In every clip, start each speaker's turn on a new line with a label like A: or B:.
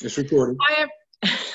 A: It's recording.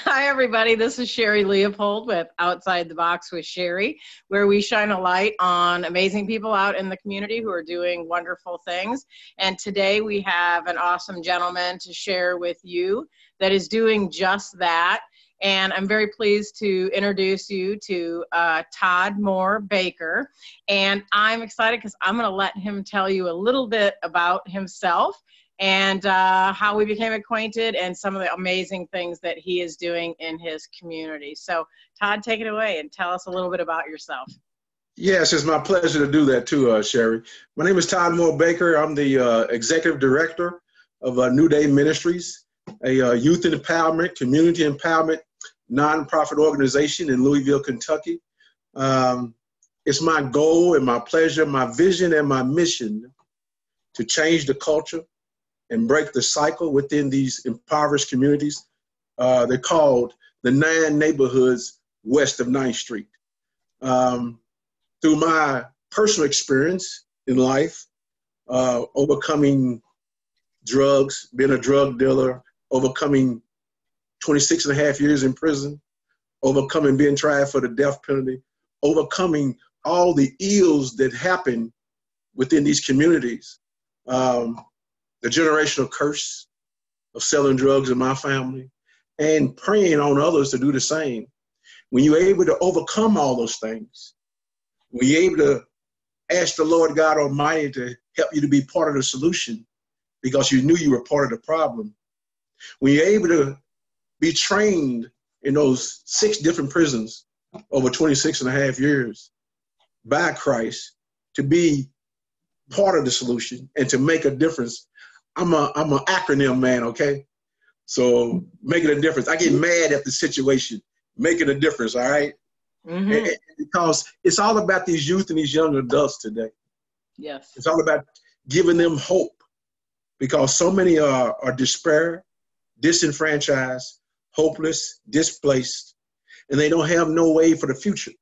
B: Hi, everybody. This is Sherri Leopold with Outside the Box with Sherri, where we shine a light on amazing people out in the community who are doing wonderful things. And today we have an awesome gentleman to share with you that is doing just that. And I'm very pleased to introduce you to Todd Moore Baker. And I'm excited because I'm going to let him tell you a little bit about himself and how we became acquainted and some of the amazing things that he is doing in his community. So Todd, take it away and tell us a little bit about yourself.
A: Yes, it's my pleasure to do that too, Sherri. My name is Todd Moore Baker. I'm the executive director of New Day Ministries, a youth empowerment, community empowerment, nonprofit organization in Louisville, Kentucky. It's my goal and my pleasure, my vision and my mission to change the culture and break the cycle within these impoverished communities. They're called the 9 neighborhoods west of 9th Street. Through my personal experience in life, overcoming drugs, being a drug dealer, overcoming 26 and a half years in prison, overcoming being tried for the death penalty, overcoming all the ills that happen within these communities. The generational curse of selling drugs in my family, and praying on others to do the same. When you're able to overcome all those things, when you're able to ask the Lord God Almighty to help you to be part of the solution because you knew you were part of the problem, when you're able to be trained in those 6 different prisons over 26 and a half years by Christ to be part of the solution and to make a difference. I'm an acronym man, okay? So making a difference. I get mad at the situation, making a difference, all right? And because it's all about these youth and these young adults today.
B: Yes.
A: It's all about giving them hope because so many are despair, disenfranchised, hopeless, displaced, and they don't have no way for the future.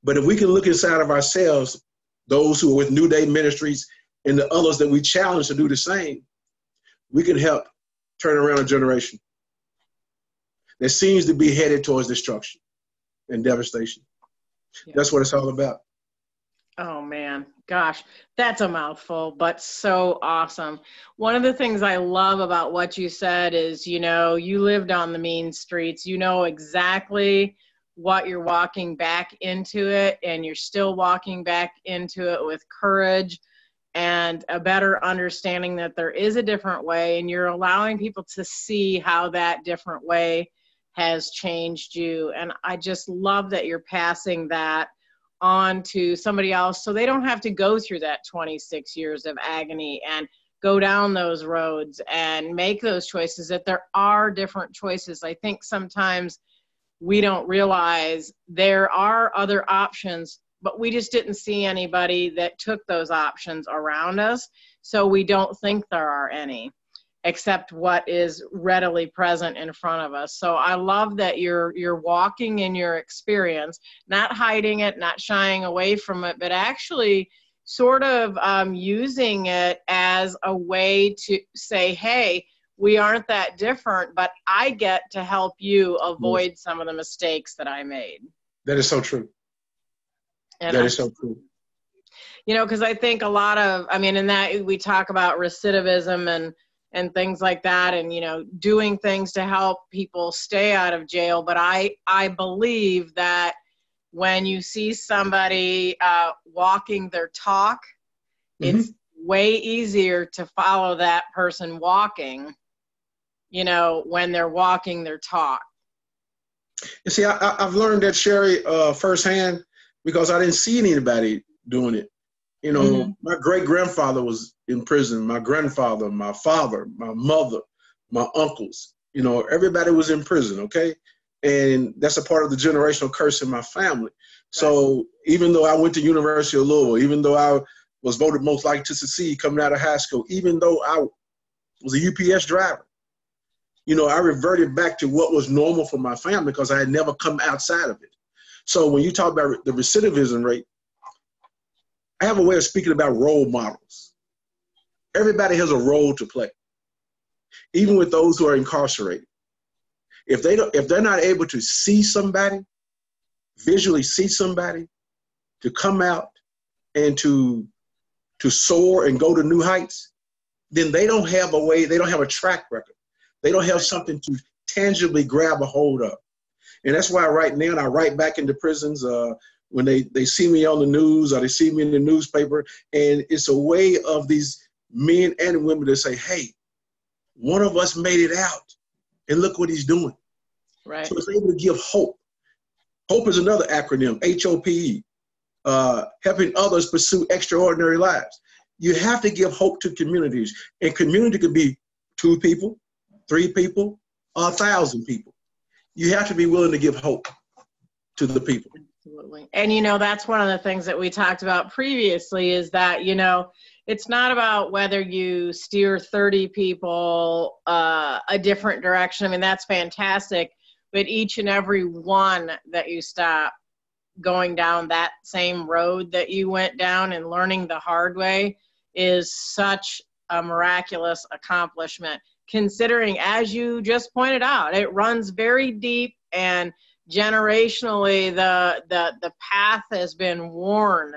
A: But if we can look inside of ourselves, those who are with New Day Ministries and the others that we challenge to do the same, we can help turn around a generation that seems to be headed towards destruction and devastation. Yeah. That's what it's all about.
B: Oh man, gosh, that's a mouthful, but so awesome. One of the things I love about what you said is, you know, you lived on the mean streets, you know exactly what you're walking back into it, and you're still walking back into it with courage and a better understanding that there is a different way, and you're allowing people to see how that different way has changed you. And I just love that you're passing that on to somebody else so they don't have to go through that 26 years of agony and go down those roads and make those choices, that there are different choices. I think sometimes we don't realize there are other options, but we just didn't see anybody that took those options around us. So we don't think there are any, except what is readily present in front of us. So I love that you're walking in your experience, not hiding it, not shying away from it, but actually sort of using it as a way to say, hey, we aren't that different, but I get to help you avoid some of the mistakes that I made.
A: That is so true.
B: And
A: that is so true.
B: You know, because I think a lot of, I mean, in that we talk about recidivism and things like that, and, you know, doing things to help people stay out of jail. But I believe that when you see somebody walking their talk, it's way easier to follow that person walking, you know, when they're walking their talk.
A: You see, I've learned that, Sherri, firsthand, because I didn't see anybody doing it. You know, my great-grandfather was in prison, my grandfather, my father, my mother, my uncles, you know, everybody was in prison, okay? And that's a part of the generational curse in my family. So even though I went to University of Louisville, even though I was voted most likely to succeed coming out of high school, even though I was a UPS driver, you know, I reverted back to what was normal for my family because I had never come outside of it. So when you talk about the recidivism rate, I have a way of speaking about role models. Everybody has a role to play, even with those who are incarcerated. If they're not able to see somebody, visually see somebody, to come out and to soar and go to new heights, then they don't have a way, they don't have a track record. They don't have something to tangibly grab a hold of. And that's why right now I write back into prisons when they see me on the news or they see me in the newspaper. And it's a way of these men and women to say, hey, one of us made it out and look what he's doing.
B: Right.
A: So it's able to give hope. Hope is another acronym, HOPE, helping others pursue extraordinary lives. You have to give hope to communities. And community could be 2 people, 3 people, 1,000 people. You have to be willing to give hope to the people.
B: Absolutely. And, you know, that's one of the things that we talked about previously is that, you know, it's not about whether you steer 30 people a different direction. I mean, that's fantastic. But each and every one that you stop going down that same road that you went down and learning the hard way is such a miraculous accomplishment, considering, as you just pointed out, it runs very deep, and generationally the path has been worn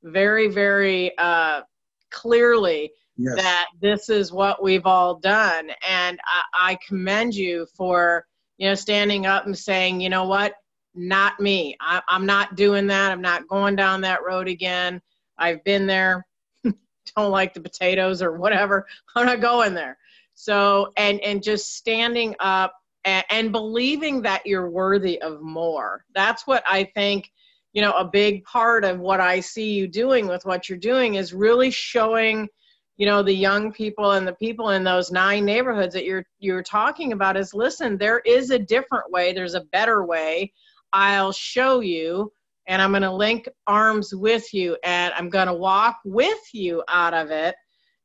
B: very, very clearly. Yes. That this is what we've all done. And I commend you for, you know, standing up and saying, you know what, not me. I'm not doing that. I'm not going down that road again. I've been there. Don't like the potatoes or whatever. I'm not going there. So, and just standing up and believing that you're worthy of more. That's what I think, you know, a big part of what I see you doing with what you're doing is really showing, you know, the young people and the people in those 9 neighborhoods that you're talking about is, listen, there is a different way. There's a better way. I'll show you, and I'm going to link arms with you, and I'm going to walk with you out of it,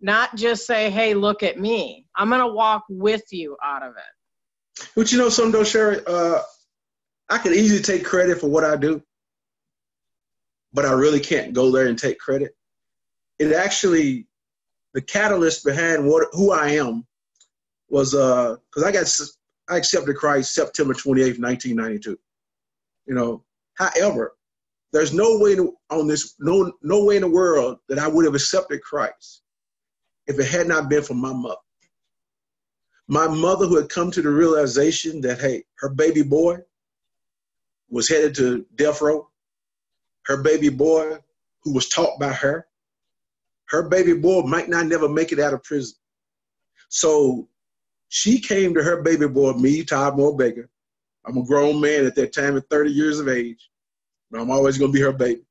B: not just say, hey, look at me. I'm going to walk with you out of it.
A: But you know something though, Sherri, I can easily take credit for what I do, but I really can't go there and take credit. It actually, the catalyst behind who I am was because I accepted Christ September 28th, 1992. You know, however, there's no way no way in the world that I would have accepted Christ if it had not been for my mother. My mother, who had come to the realization that, hey, her baby boy was headed to death row. Her baby boy, who was taught by her baby boy might not never make it out of prison. So she came to her baby boy, me, Todd Moore Baker. I'm a grown man at that time at 30 years of age, but I'm always going to be her baby,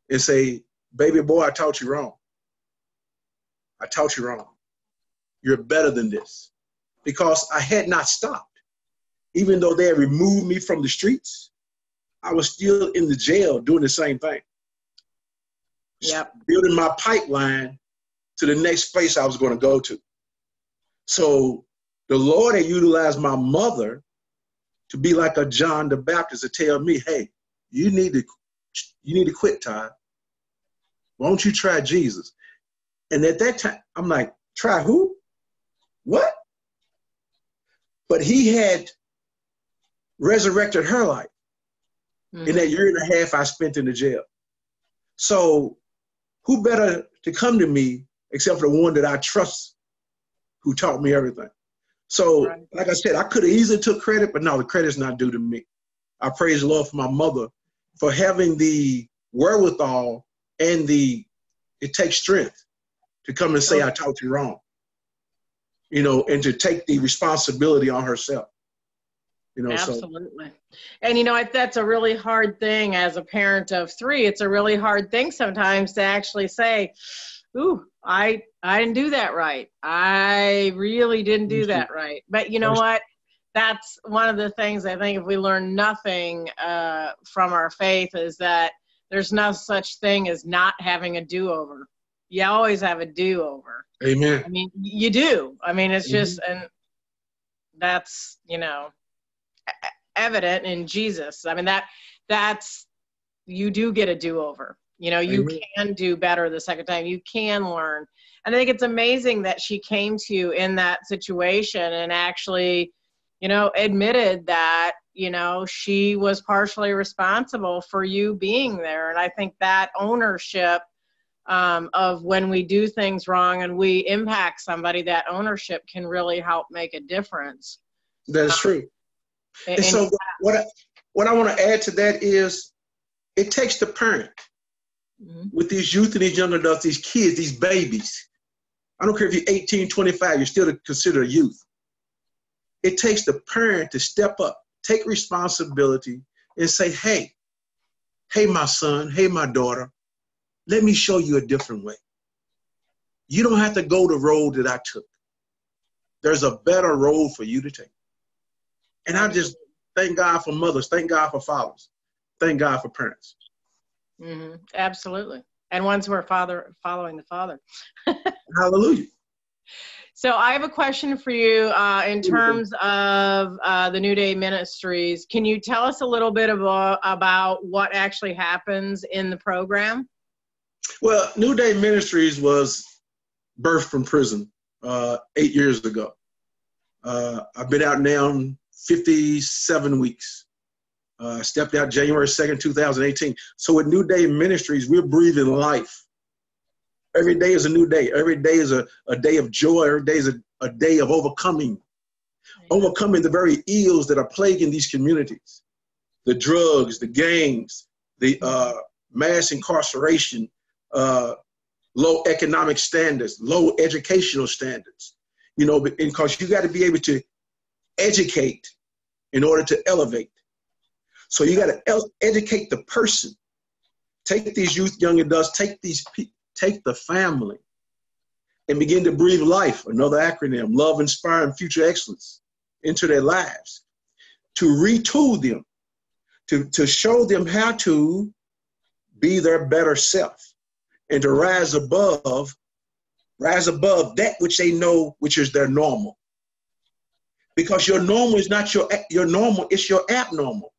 A: and say, baby boy, I taught you wrong. I taught you wrong. You're better than this. Because I had not stopped. Even though they had removed me from the streets, I was still in the jail doing the same thing.
B: Yep.
A: Building my pipeline to the next place I was going to go to. So the Lord had utilized my mother to be like a John the Baptist to tell me, hey, you need to quit, Todd. Why don't you try Jesus? And at that time, I'm like, try who? What? But he had resurrected her life in that year and a half I spent in the jail. So who better to come to me except for the one that I trust, who taught me everything? So, right. Like I said, I could have easily took credit, but no, the credit's not due to me. I praise the Lord for my mother for having the wherewithal and it takes strength to come and say, I taught you wrong. You know, and to take the responsibility on herself. You know,
B: absolutely. So. And, you know, that's a really hard thing as a parent of 3. It's a really hard thing sometimes to actually say, ooh, I didn't do that right. I really didn't do that right. But you know what? That's one of the things I think if we learn nothing from our faith is that there's no such thing as not having a do-over. You always have a do-over.
A: Amen.
B: I mean, you do. I mean, it's just, and that's, you know, evident in Jesus. I mean, that's, you do get a do-over. You know, you can do better the second time. You can learn. And I think it's amazing that she came to you in that situation and actually, admitted that, she was partially responsible for you being there. And I think that ownership of when we do things wrong and we impact somebody, that ownership can really help make a difference.
A: That's true. And so what I want to add to that is it takes the parent with these youth and these young adults, these kids, these babies. I don't care if you're 18, 25, you're still considered a youth. It takes the parent to step up, take responsibility, and say, hey, my son, hey, my daughter, let me show you a different way. You don't have to go the road that I took. There's a better road for you to take. And I just thank God for mothers, thank God for fathers, thank God for parents.
B: Absolutely. And ones who are following the Father.
A: Hallelujah.
B: So I have a question for you in terms of the New Day Ministries. Can you tell us a little bit about what actually happens in the program?
A: Well, New Day Ministries was birthed from prison 8 years ago. I've been out now 57 weeks. I stepped out January 2nd, 2018. So with New Day Ministries, we're breathing life. Every day is a new day. Every day is a day of joy. Every day is a day of overcoming the very ills that are plaguing these communities. The drugs, the gangs, the mass incarceration, low economic standards, low educational standards. Because you got to be able to educate in order to elevate. So you got to educate the person. Take these youth, young adults, take the family and begin to breathe life, another acronym, love, inspire, and future excellence into their lives, to retool them, to show them how to be their better self and to rise above that which they know, which is their normal. Because your normal is not your normal, it's your abnormal.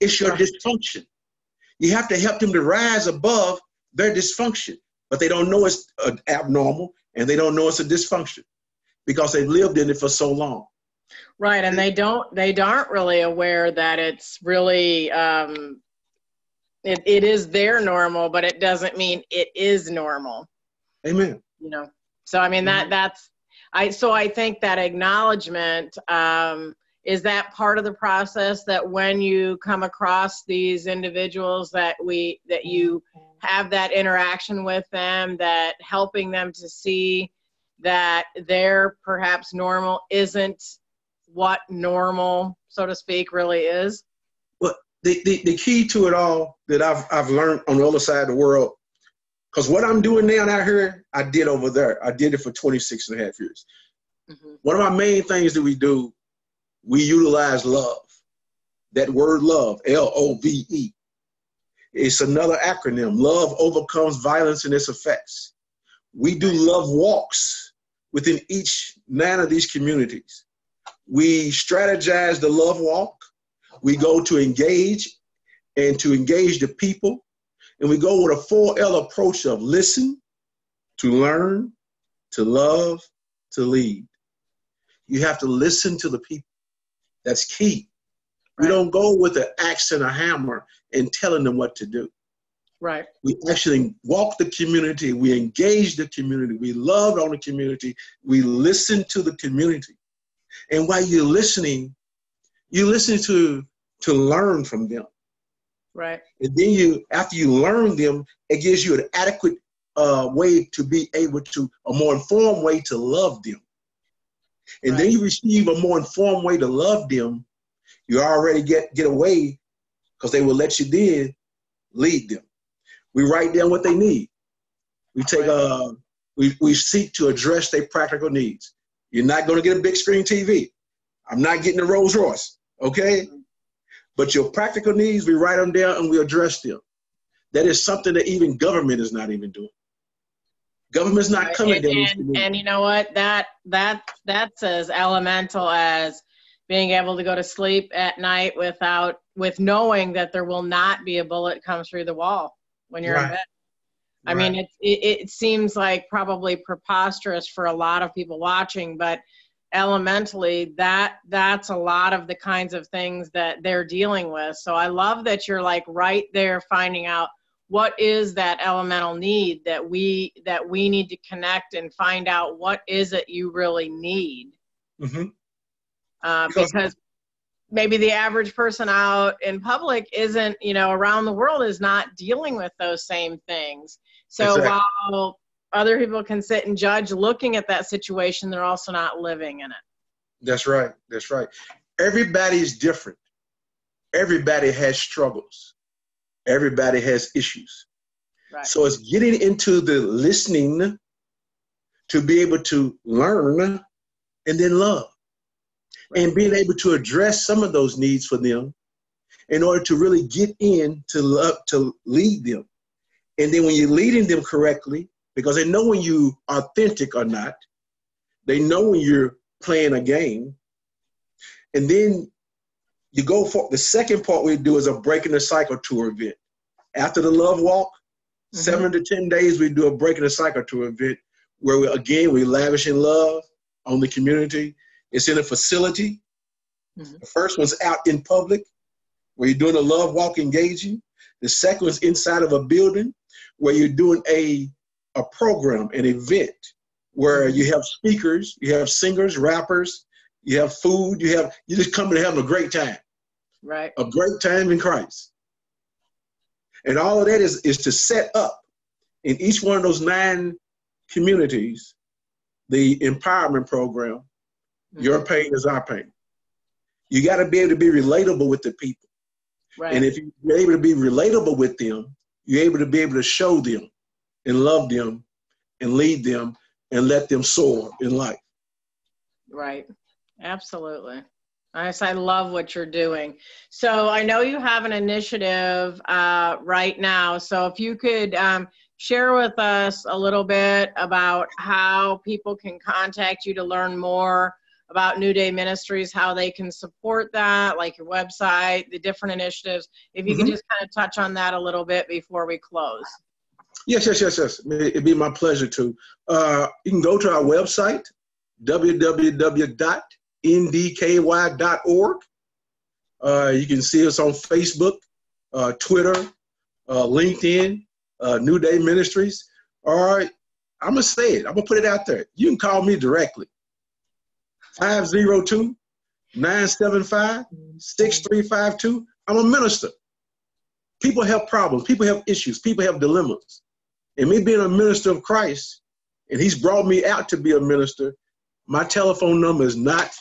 A: It's your dysfunction. You have to help them to rise above their dysfunction, but they don't know it's abnormal and they don't know it's a dysfunction because they've lived in it for so long.
B: Right, and they aren't really aware that it's really it is their normal, but it doesn't mean it is normal.
A: Amen.
B: So I mean I think that acknowledgement is that part of the process, that when you come across these individuals that you have that interaction with them, that helping them to see that their perhaps normal isn't what normal, so to speak, really is?
A: Well, the key to it all that I've learned on the other side of the world, because what I'm doing now out here, I did over there. I did it for 26 and a half years. One of my main things that we do, we utilize love. That word love, L-O-V-E. It's another acronym. Love overcomes violence and its effects. We do love walks within each 9 of these communities. We strategize the love walk. We go to engage the people. And we go with a 4L approach of listen, to learn, to love, to lead. You have to listen to the people. That's key. Right. We don't go with an axe and a hammer and telling them what to do.
B: Right.
A: We actually walk the community. We engage the community. We love on the community. We listen to the community. And while you're listening to learn from them.
B: Right.
A: And then after you learn them, it gives you an adequate way to be able to, a more informed way to love them. And then you receive a more informed way to love them. You already get away, because they will let you then lead them. We write down what they need. We take we seek to address their practical needs. You're not going to get a big screen TV. I'm not getting a Rolls Royce, okay? But your practical needs, we write them down and we address them. That is something that even government is not even doing. Government's not coming down.
B: And you know what? That's as elemental as being able to go to sleep at night with knowing that there will not be a bullet come through the wall when you're in bed. I mean, it seems like probably preposterous for a lot of people watching, but elementally, that's a lot of the kinds of things that they're dealing with. So I love that you're like right there finding out what is that elemental need that we need to connect and find out what is it you really need. Because maybe the average person out in public isn't, around the world is not dealing with those same things. So
A: exactly.
B: while other people can sit and judge looking at that situation, they're also not living in it.
A: That's right. That's right. Everybody's different. Everybody has struggles. Everybody has issues.
B: Right.
A: So it's getting into the listening to be able to learn and then love. Right. And being able to address some of those needs for them in order to really get in to love, to lead them. And then when you're leading them correctly, because they know when you are authentic or not, they know when you're playing a game. And then you go for the second part we do is a breaking the cycle tour event. After the love walk, 7 to 10 days, we do a breaking the cycle tour event where we lavish in love on the community. It's in a facility. The first one's out in public where you're doing a love walk engaging. The second one's inside of a building where you're doing a program, an event where you have speakers, you have singers, rappers, you have food, you just come to have a great time.
B: Right.
A: A great time in Christ. And all of that is to set up in each one of those 9 communities, the empowerment program. Your pain is our pain. You got to be able to be relatable with the people.
B: Right.
A: And if you're able to be relatable with them, you're able to show them and love them and lead them and let them soar in life.
B: Right. Absolutely. I love what you're doing. So I know you have an initiative right now. So if you could share with us a little bit about how people can contact you to learn more about New Day Ministries, how they can support that, like your website, the different initiatives. If you could just kind of touch on that a little bit before we close.
A: Yes. It'd be my pleasure to. You can go to our website, www.ndky.org. You can see us on Facebook, Twitter, LinkedIn, New Day Ministries. All right, I'm going to say it. I'm going to put it out there. You can call me directly. 502-975-6352. I'm a minister. People have problems. People have issues. People have dilemmas. And me being a minister of Christ, and he's brought me out to be a minister, my telephone number is not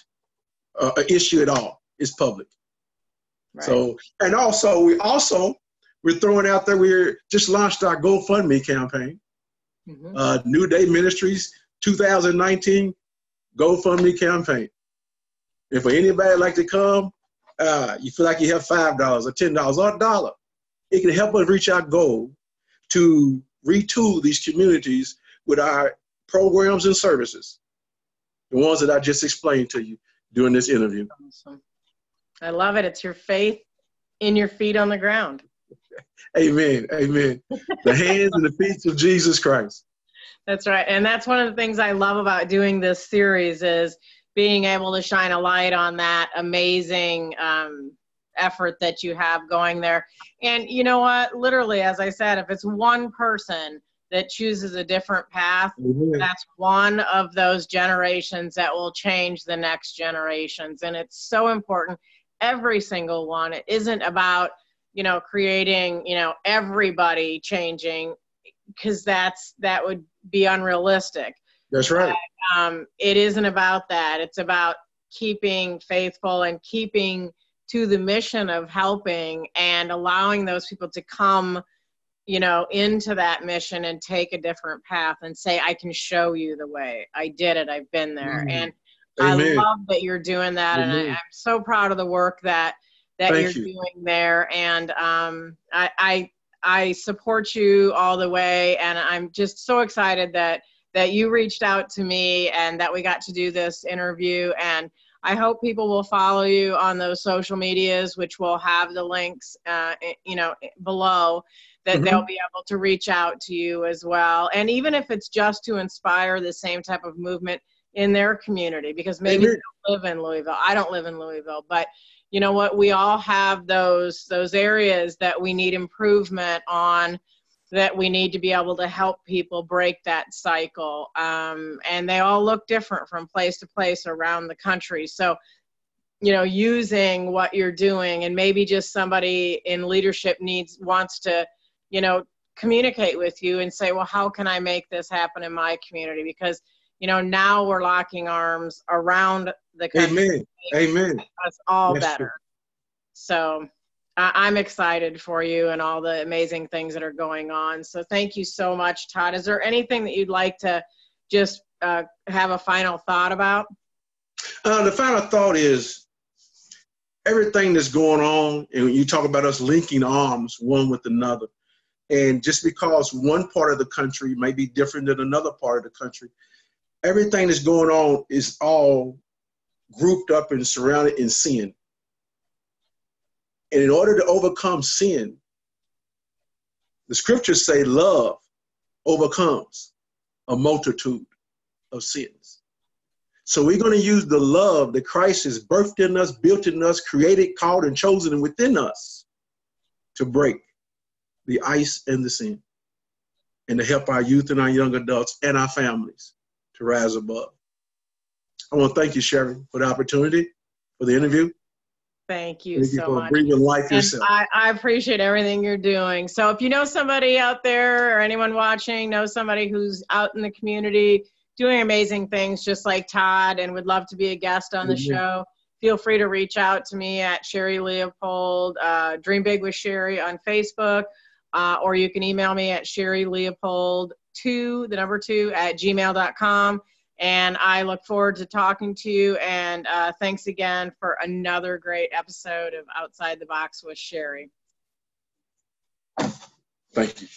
A: an issue at all. It's public. Right. So, and also, we're throwing out there, we just launched our GoFundMe campaign. New Day Ministries 2019 GoFundMe campaign. And for anybody like to come, you feel like you have $5 or $10 or $1, it can help us reach our goal to retool these communities with our programs and services, the ones that I just explained to you during this interview.
B: Awesome. I love it. It's your faith in your feet on the ground.
A: Amen. Amen. The hands and the feet of Jesus Christ.
B: That's right. And that's one of the things I love about doing this series is being able to shine a light on that amazing effort that you have going there. And you know what? Literally, as I said, if it's one person that chooses a different path, that's one of those generations that will change the next generations. And it's so important. Every single one. It isn't about, creating, everybody changing, because that would be unrealistic.
A: That's right.
B: But, it isn't about that. It's about keeping faithful and keeping to the mission of helping and allowing those people to come, into that mission and take a different path and say, I can show you the way. I did it. I've been there. And Amen. I love that you're doing that. Amen. And I'm so proud of the work that you're doing there. And I support you all the way. And I'm just so excited that you reached out to me and that we got to do this interview. And I hope people will follow you on those social medias, which will have the links, below, that they'll be able to reach out to you as well. And even if it's just to inspire the same type of movement in their community, because maybe they don't live in Louisville. I don't live in Louisville, but you know what? We all have those areas that we need improvement on, that we need to be able to help people break that cycle. And they all look different from place to place around the country. So, you know, using what you're doing, and maybe just somebody in leadership wants to, you know, communicate with you and say, well, how can I make this happen in my community? Because, you know, now we're locking arms around the country.
A: Amen.
B: Us all
A: That's
B: better.
A: true.
B: So I'm excited for you and all the amazing things that are going on. So thank you so much, Todd. Is there anything that you'd like to just have a final thought about?
A: The final thought is everything that's going on, and when you talk about us linking arms one with another, and just because one part of the country may be different than another part of the country, everything that's going on is all grouped up and surrounded in sin. And in order to overcome sin, the scriptures say love overcomes a multitude of sins. So we're going to use the love that Christ has birthed in us, built in us, created, called, and chosen and within us to break the ice and the sin, and to help our youth and our young adults and our families to rise above. I want to thank you, Sherri, for the opportunity, for the interview.
B: Thank you so much.
A: Breathing life
B: and
A: yourself.
B: I appreciate everything you're doing. So if you know somebody out there, or anyone watching knows somebody who's out in the community doing amazing things just like Todd and would love to be a guest on the show, feel free to reach out to me at Sherri Leopold, Dream Big with Sherri on Facebook, or you can email me at sherrileopold2@gmail.com. And I look forward to talking to you. And thanks again for another great episode of Outside the Box with Sherri.
A: Thank you.